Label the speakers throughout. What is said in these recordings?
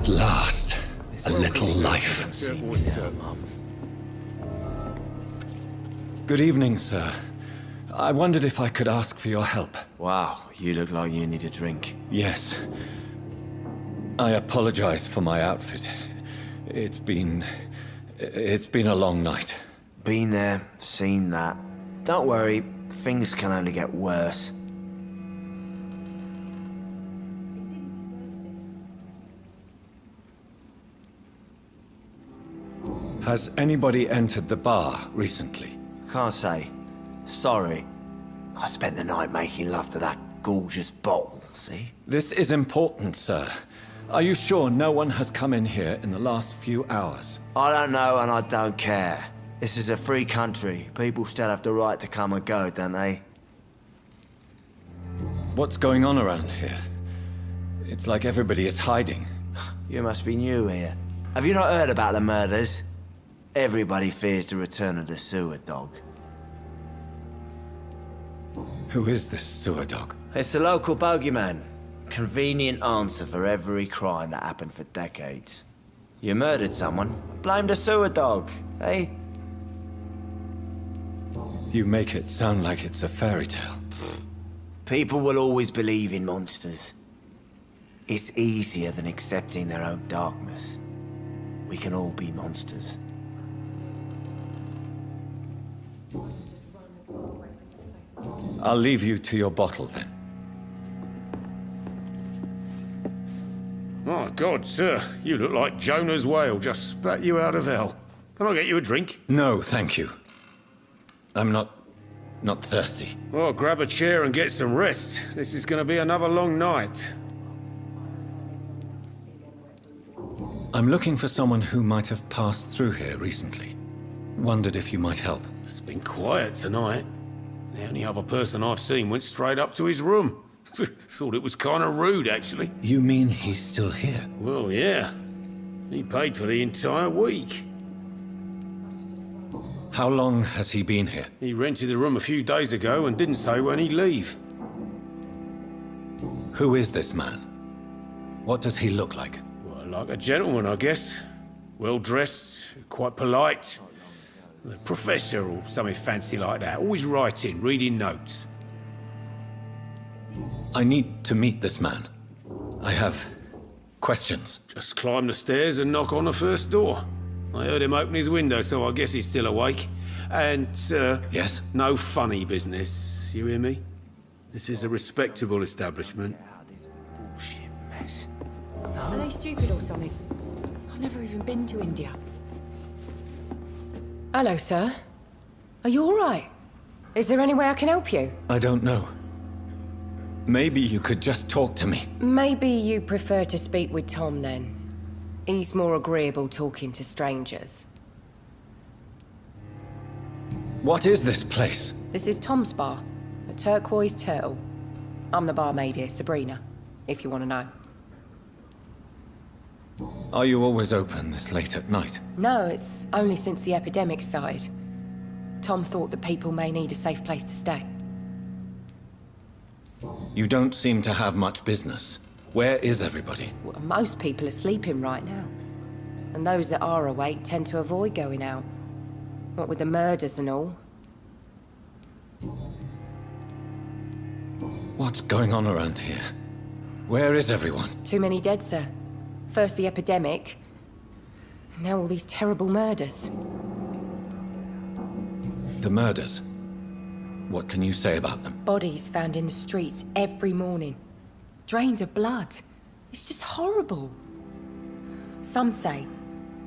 Speaker 1: At last, a little life.
Speaker 2: Good evening, sir. I wondered if I could ask for your help.
Speaker 3: Wow, you look like you need a drink.
Speaker 2: Yes. I apologize for my outfit. It's been a long night.
Speaker 3: Been there, seen that. Don't worry, things can only get worse.
Speaker 2: Has anybody entered the bar recently?
Speaker 3: Can't say. Sorry. I spent the night making love to that gorgeous bottle, see?
Speaker 2: This is important, sir. Are you sure no one has come in here in the last few hours?
Speaker 3: I don't know and I don't care. This is a free country. People still have the right to come and go, don't they?
Speaker 2: What's going on around here? It's like everybody is hiding.
Speaker 3: You must be new here. Have you not heard about the murders? Everybody fears the return of the sewer dog.
Speaker 2: Who is this sewer dog?
Speaker 3: It's the local bogeyman. Convenient answer for every crime that happened for decades. You murdered someone, blame the sewer dog, eh?
Speaker 2: You make it sound like it's a fairy tale.
Speaker 3: People will always believe in monsters. It's easier than accepting their own darkness. We can all be monsters.
Speaker 2: I'll leave you to your bottle then.
Speaker 4: My God, sir, you look like Jonah's whale just spat you out of hell. Can I get you a drink?
Speaker 2: No, thank you. I'm not thirsty.
Speaker 4: Well, grab a chair and get some rest. This is going to be another long night.
Speaker 2: I'm looking for someone who might have passed through here recently. Wondered if you might help.
Speaker 4: It's been quiet tonight. The only other person I've seen went straight up to his room. Thought it was kind of rude, actually.
Speaker 2: You mean he's still here?
Speaker 4: Well, yeah. He paid for the entire week.
Speaker 2: How long has he been here?
Speaker 4: He rented the room a few days ago and didn't say when he'd leave.
Speaker 2: Who is this man? What does he look like?
Speaker 4: Well, like a gentleman, I guess. Well-dressed, quite polite. A professor or something fancy like that. Always writing, reading notes.
Speaker 2: I need to meet this man. I have questions.
Speaker 4: Just climb the stairs and knock on the first door. I heard him open his window, so I guess he's still awake. And, sir...
Speaker 2: Yes?
Speaker 4: No funny business, you hear me? This is a respectable establishment.
Speaker 3: Bullshit mess.
Speaker 5: Are they stupid or something? I've never even been to India. Hello, sir. Are you all right? Is there any way I can help you?
Speaker 2: I don't know. Maybe you could just talk to me.
Speaker 5: Maybe you prefer to speak with Tom, then. He's more agreeable talking to strangers.
Speaker 2: What is this place?
Speaker 5: This is Tom's bar, a Turquoise Turtle. I'm the barmaid here, Sabrina, if you want to know.
Speaker 2: Are you always open this late at night?
Speaker 5: No, it's only since the epidemic started. Tom thought that people may need a safe place to stay.
Speaker 2: You don't seem to have much business. Where is everybody?
Speaker 5: Well, most people are sleeping right now. And those that are awake tend to avoid going out. What with the murders and all.
Speaker 2: What's going on around here? Where is everyone?
Speaker 5: Too many dead, sir. First the epidemic, now all these terrible murders.
Speaker 2: The murders? What can you say about them?
Speaker 5: Bodies found in the streets every morning. Drained of blood. It's just horrible. Some say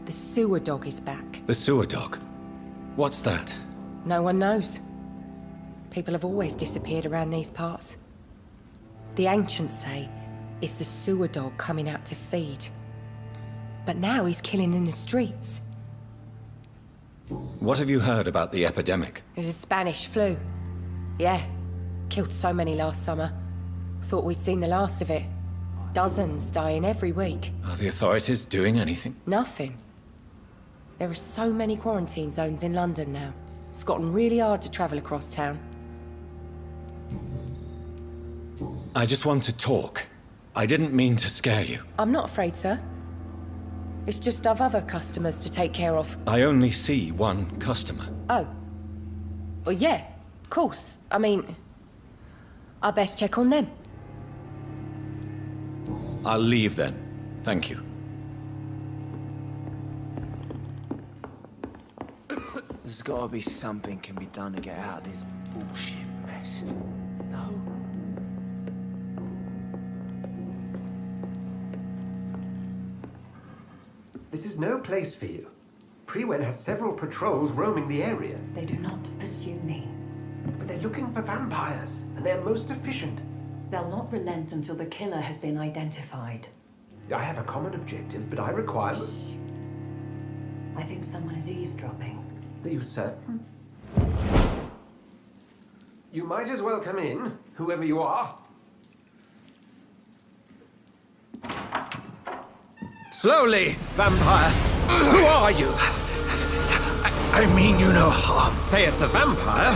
Speaker 5: the sewer dog is back.
Speaker 2: The sewer dog? What's that?
Speaker 5: No one knows. People have always disappeared around these parts. The ancients say it's the sewer dog coming out to feed. But now he's killing in the streets.
Speaker 2: What have you heard about the epidemic?
Speaker 5: There's a Spanish flu. Yeah, killed so many last summer. Thought we'd seen the last of it. Dozens dying every week.
Speaker 2: Are the authorities doing anything?
Speaker 5: Nothing. There are so many quarantine zones in London now. It's gotten really hard to travel across town.
Speaker 2: I just want to talk. I didn't mean to scare you.
Speaker 5: I'm not afraid, sir. It's just I've other customers to take care of.
Speaker 2: I only see one customer.
Speaker 5: Oh. Well, yeah, of course. I mean, I best check on them.
Speaker 2: I'll leave then. Thank you.
Speaker 3: There's gotta be something can be done to get out of this bullshit mess. No?
Speaker 6: This is no place for you. Prewen has several patrols roaming the area,
Speaker 7: They do not pursue me.
Speaker 6: but they're looking for vampires, and they're most efficient.
Speaker 7: They'll not relent until the killer has been identified.
Speaker 6: I have a common objective, but I require...
Speaker 7: I think someone is eavesdropping.
Speaker 6: Are you certain? You might as well come in, whoever you are.
Speaker 8: Slowly, vampire. Who are you?
Speaker 1: I mean you no harm.
Speaker 8: Saith the vampire.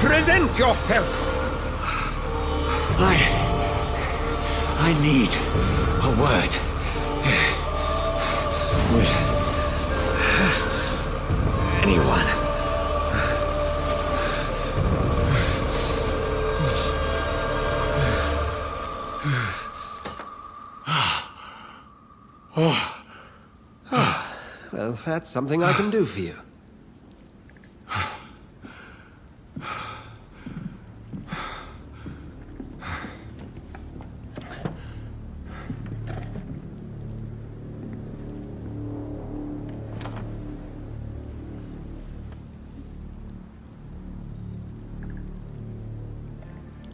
Speaker 8: Present yourself.
Speaker 1: I need a word. With anyone.
Speaker 8: Well, that's something I can do for you.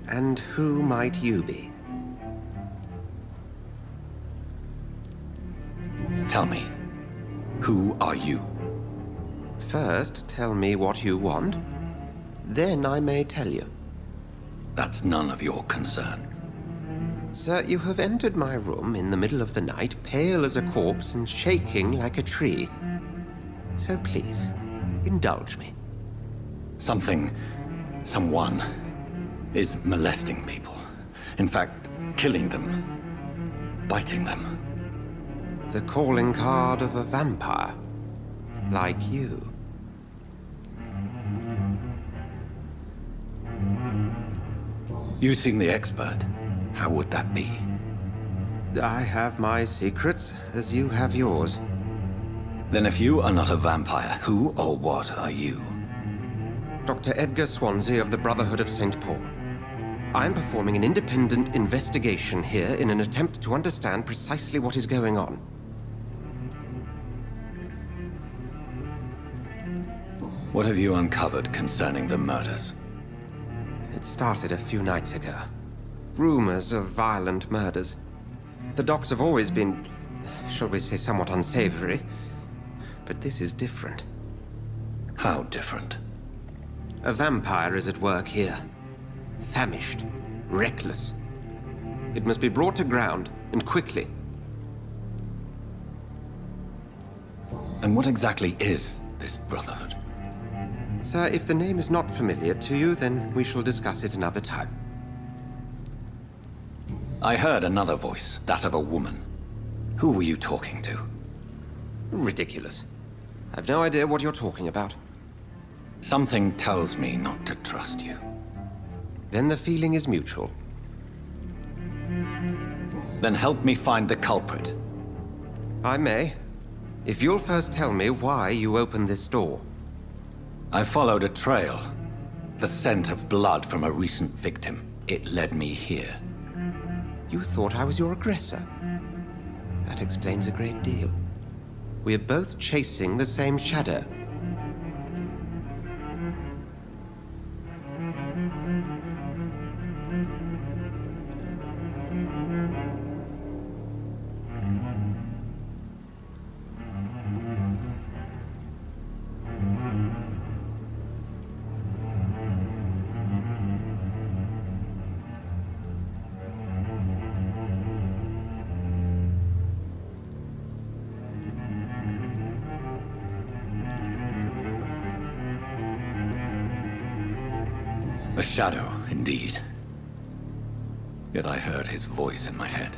Speaker 8: And who might you be?
Speaker 2: Tell me, who are you?
Speaker 8: First, tell me what you want. Then I may tell you.
Speaker 2: That's none of your concern.
Speaker 8: Sir, you have entered my room in the middle of the night, pale as a corpse and shaking like a tree. So please, indulge me.
Speaker 2: Someone is molesting people. In fact, killing them, biting them.
Speaker 8: The calling card of a vampire, like you.
Speaker 2: You seem the expert. How would that be?
Speaker 8: I have my secrets, as you have yours.
Speaker 2: Then if you are not a vampire, who or what are you?
Speaker 8: Dr. Edgar Swansea of the Brotherhood of St. Paul. I'm performing an independent investigation here in an attempt to understand precisely what is going on.
Speaker 2: What have you uncovered concerning the murders?
Speaker 8: It started a few nights ago. Rumors of violent murders. The docks have always been, shall we say, somewhat unsavory. But this is different.
Speaker 2: How different?
Speaker 8: A vampire is at work here. Famished. Reckless. It must be brought to ground, and quickly.
Speaker 2: And what exactly is this Brotherhood?
Speaker 8: Sir, if the name is not familiar to you, then we shall discuss it another time.
Speaker 2: I heard another voice, that of a woman. Who were you talking to?
Speaker 8: Ridiculous. I've no idea what you're talking about.
Speaker 2: Something tells me not to trust you.
Speaker 8: Then the feeling is mutual.
Speaker 2: Then help me find the culprit.
Speaker 8: I may. If you'll first tell me why you opened this door.
Speaker 2: I followed a trail. The scent of blood from a recent victim. It led me here.
Speaker 8: You thought I was your aggressor. That explains a great deal. We're both chasing the same shadow.
Speaker 2: A shadow, indeed. Yet I heard his voice in my head.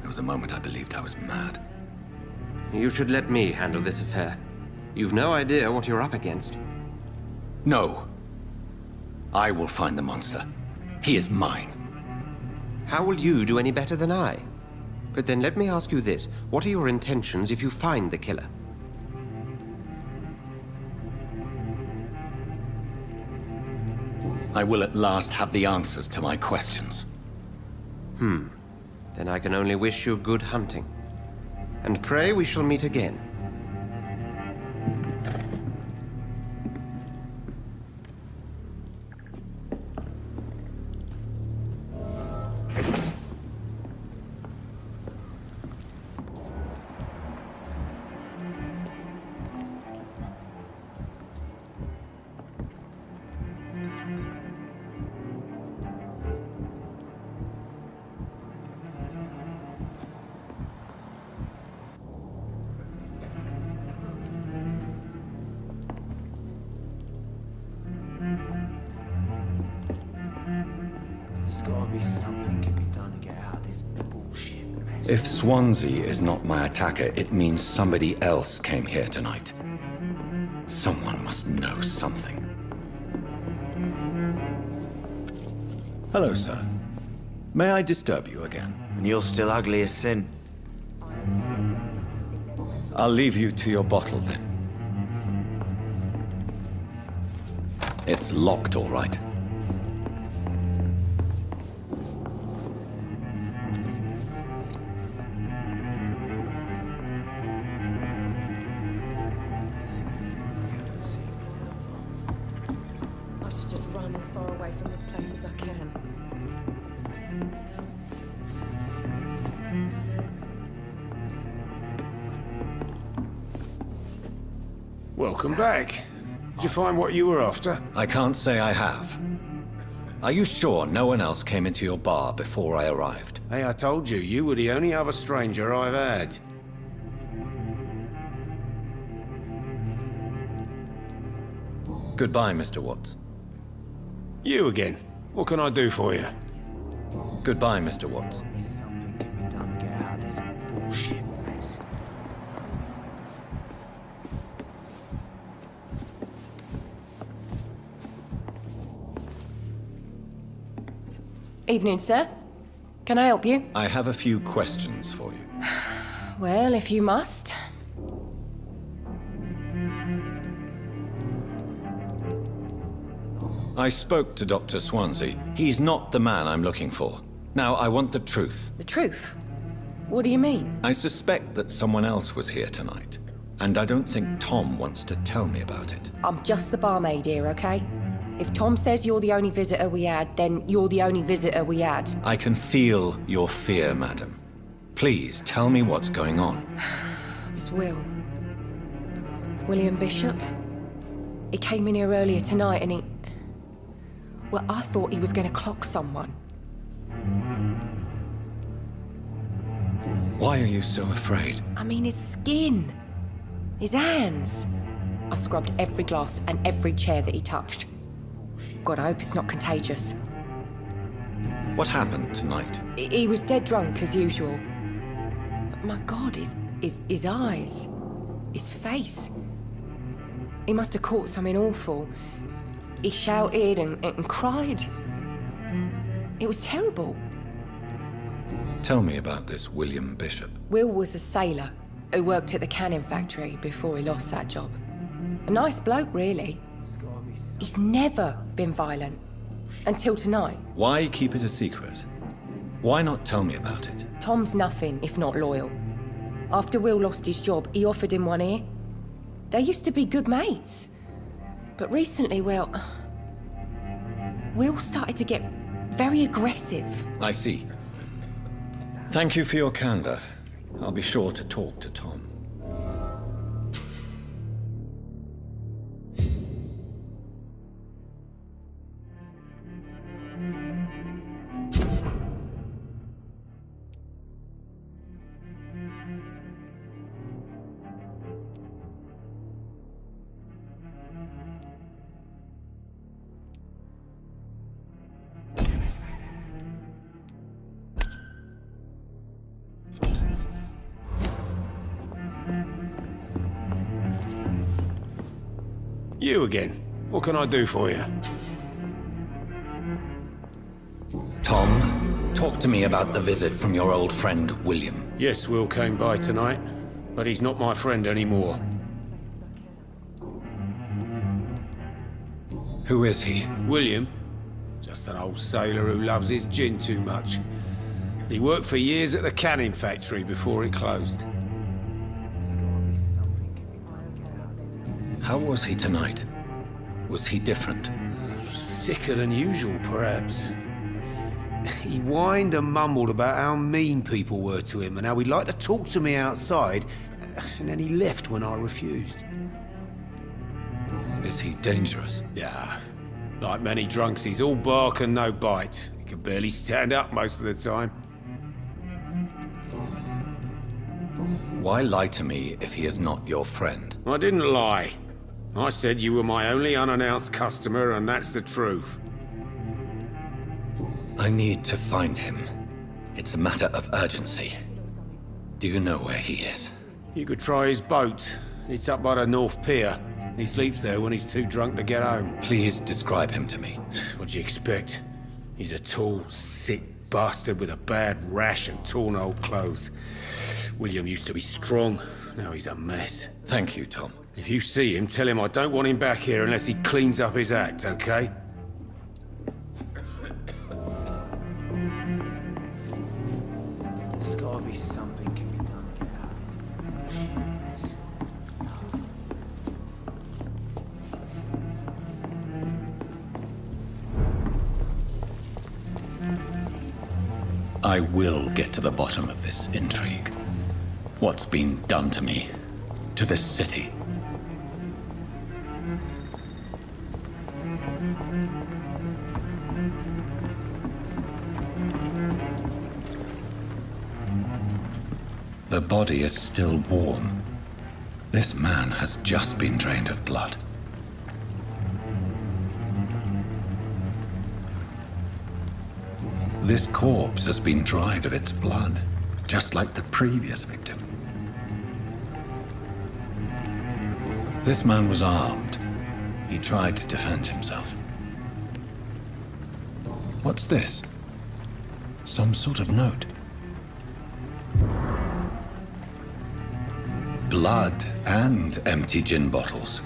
Speaker 2: There was a moment I believed I was mad.
Speaker 8: You should let me handle this affair. You've no idea what you're up against.
Speaker 2: No. I will find the monster. He is mine.
Speaker 8: How will you do any better than I? But then let me ask you this. What are your intentions if you find the killer?
Speaker 2: I will at last have the answers to my questions.
Speaker 8: Then I can only wish you good hunting. And pray we shall meet again.
Speaker 3: There's gotta be something can be done to get out of this bullshit mess.
Speaker 2: If Swansea is not my attacker, it means somebody else came here tonight. Someone must know something. Hello, sir. May I disturb you again?
Speaker 3: And you're still ugly as sin.
Speaker 2: I'll leave you to your bottle then. It's locked, all right.
Speaker 5: I should just run as far away from this place as I can.
Speaker 4: Welcome back. Did you find what you were after?
Speaker 2: I can't say I have. Are you sure no one else came into your bar before I arrived?
Speaker 4: Hey, I told you, you were the only other stranger I've had.
Speaker 2: Goodbye, Mr. Watts.
Speaker 4: You again. What can I do for you?
Speaker 2: Goodbye, Mr. Watts.
Speaker 3: Something can be done to get out of this bullshit mess.
Speaker 5: Evening, sir. Can I help you?
Speaker 2: I have a few questions for you.
Speaker 5: Well, if you must.
Speaker 2: I spoke to Dr. Swansea. He's not the man I'm looking for. Now, I want the truth.
Speaker 5: The truth? What do you mean?
Speaker 2: I suspect that someone else was here tonight, and I don't think Tom wants to tell me about it.
Speaker 5: I'm just the barmaid here, okay? If Tom says you're the only visitor we had, then you're the only visitor we had.
Speaker 2: I can feel your fear, madam. Please tell me what's going on.
Speaker 5: It's Will. William Bishop. He came in here earlier tonight and he... Well, I thought he was going to clock someone.
Speaker 2: Why are you so afraid?
Speaker 5: I mean, his skin. His hands. I scrubbed every glass and every chair that he touched. God, I hope it's not contagious.
Speaker 2: What happened tonight?
Speaker 5: He was dead drunk, as usual. But my God, his eyes. His face. He must have caught something awful. He shouted and cried. It was terrible.
Speaker 2: Tell me about this William Bishop.
Speaker 5: Will was a sailor who worked at the canning factory before he lost that job. A nice bloke, really. He's never been violent. Until tonight.
Speaker 2: Why keep it a secret? Why not tell me about it?
Speaker 5: Tom's nothing if not loyal. After Will lost his job, he offered him one ear. They used to be good mates. But recently, well... Will started to get very aggressive.
Speaker 2: I see. Thank you for your candor. I'll be sure to talk to Tom.
Speaker 4: You again. What can I do for you?
Speaker 2: Tom, talk to me about the visit from your old friend, William.
Speaker 4: Yes, Will came by tonight, but he's not my friend anymore.
Speaker 2: Who is he?
Speaker 4: William? Just an old sailor who loves his gin too much. He worked for years at the canning factory before it closed.
Speaker 2: How was he tonight? Was he different?
Speaker 4: Sicker than usual, perhaps. He whined and mumbled about how mean people were to him and how he'd like to talk to me outside, and then he left when I refused.
Speaker 2: Is he dangerous?
Speaker 4: Yeah, like many drunks, he's all bark and no bite. He can barely stand up most of the time.
Speaker 2: Why lie to me if he is not your friend?
Speaker 4: I didn't lie. I said you were my only unannounced customer, and that's the truth.
Speaker 2: I need to find him. It's a matter of urgency. Do you know where he is?
Speaker 4: You could try his boat. It's up by the North Pier. He sleeps there when he's too drunk to get home.
Speaker 2: Please describe him to me.
Speaker 4: What'd you expect? He's a tall, sick bastard with a bad rash and torn old clothes. William used to be strong. Now he's a mess.
Speaker 2: Thank you, Tom.
Speaker 4: If you see him, tell him I don't want him back here unless he cleans up his act, okay?
Speaker 3: There's gotta be something can be done to get out of this.
Speaker 2: I will get to the bottom of this intrigue. What's been done to me? To this city? The body is still warm. This man has just been drained of blood. This corpse has been dried of its blood, just like the previous victim. This man was armed. He tried to defend himself. What's this? Some sort of note. Blood and empty gin bottles.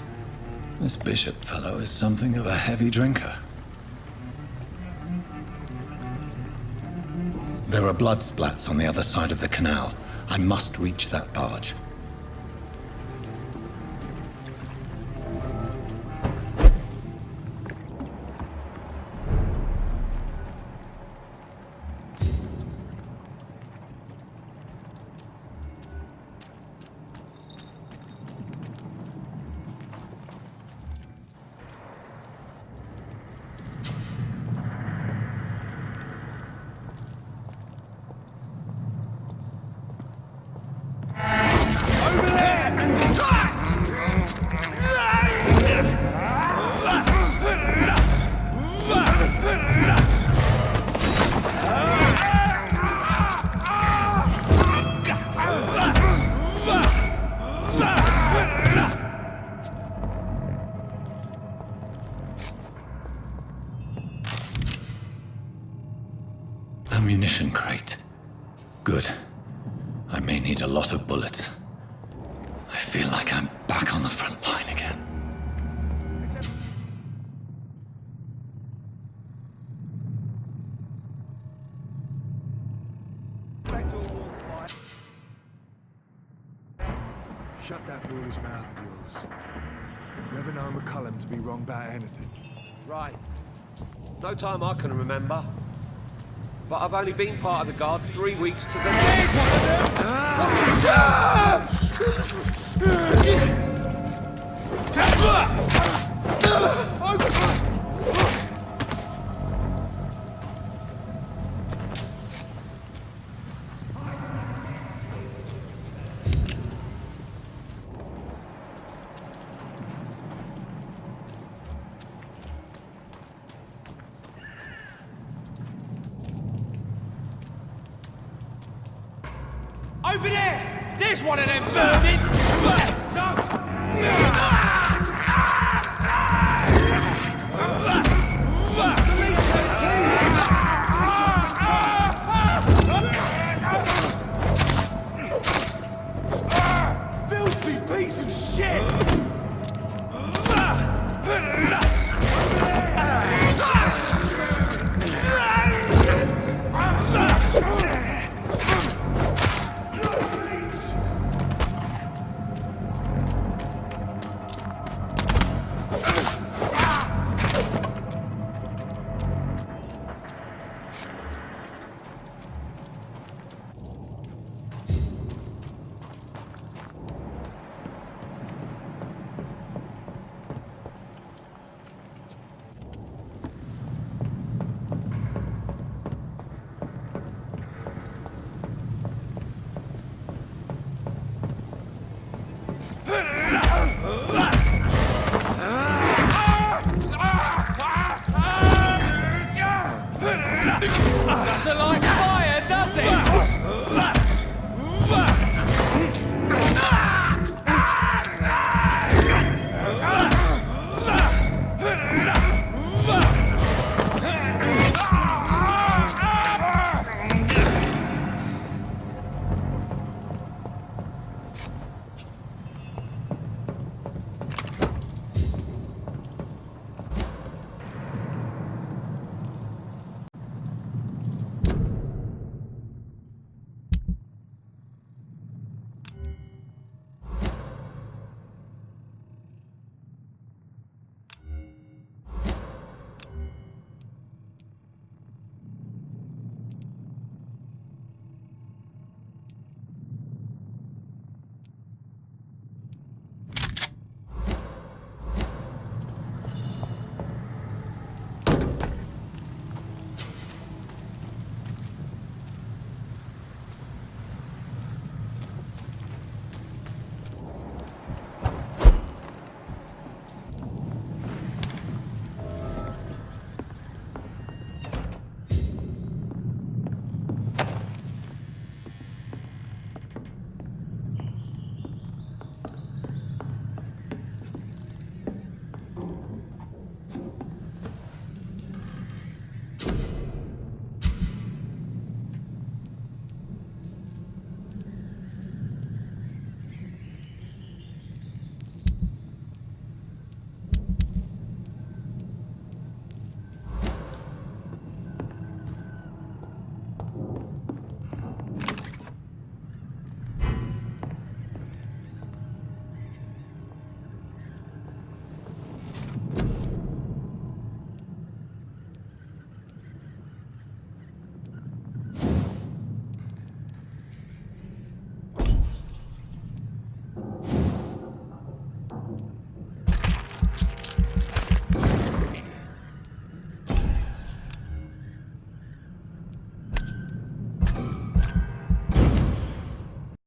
Speaker 2: This Bishop fellow is something of a heavy drinker. There are blood splats on the other side of the canal. I must reach that barge. Ammunition crate. Good. I may need a lot of bullets. I feel like I'm back on the front line again.
Speaker 9: Shut that foolish mouth of yours. Never known McCullum to be wrong about anything.
Speaker 10: Right. No time I can remember. But I've only been part of the guard 3 weeks to the... Watch Over there! There's one of them vermin!